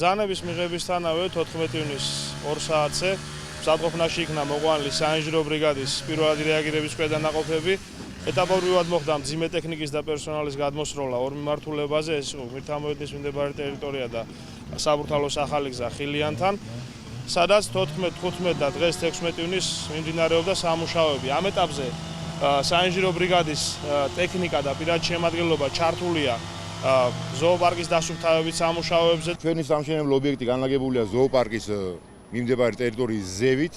ბრძანების მიღებისთანავე 14 ივნის 2 საათზე სადგოფნაში იქნა მოყვანილი საინჟინრო ბრიგადის პირველადი რეაგირების ქვედანაყოფები. ეტაპობრივად მოხდა მძიმე ტექნიკის და პერსონალის გადმოსროლა ორ მიმართულებაზე, ეს იყო მირთამოედის მიმდებარე ტერიტორია და საბურთალოს ახალი გზა ხილიანთან, სადაც 14, 15 და დღეს 16 ივნის მიმდინარეობდა სამუშაოები. ამ ეტაპზე საინჟინრო ბრიგადის ტექნიკა და პირადი შემადგენლობა ჩართულია ზოოპარკის დასუფთავებით სამუშაოებზე. ჩვენი სამშენებლო ობიექტი განლაგებულია ზოოპარკის მიმდებარე ტერიტორიის ზევით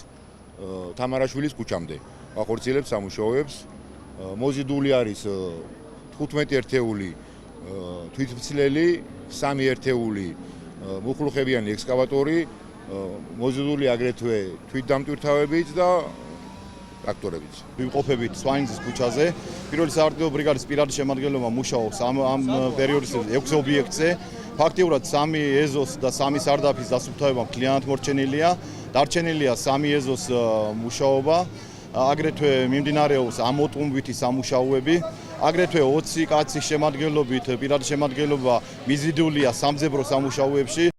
თამარაშვილის ქუჩამდე. ახორციელებს სამუშაოებს. მოზიდული არის 15 ერთეული თვითმცლელი, 3 ერთეული მუხლუხებიანი ექსკავატორი, მოზიდული აგრეთვე თვითდამტვირთავებით და ტრაქტორებით. ვიმყოფებით სვაინძის ქუჩაზე. პირველი საარტილერიო ბრიგადის პირადი შემადგენლობა მუშაობს ამ პერიოდის 6 ობიექტზე. ფაქტიურად 3 ეზოს და 3 სარდაფის დასუფთავება მთლიანად მორჩენილია. დარჩენილია 3 ეზოს მუშაობა. აგრეთვე მიმდინარეობს ამოტყუმბვითი სამუშაოები. აგრეთვე 20 კაცის შემადგენლობით პირადი შემადგენლობა მიზიდულია სამძებრო სამუშაოებში.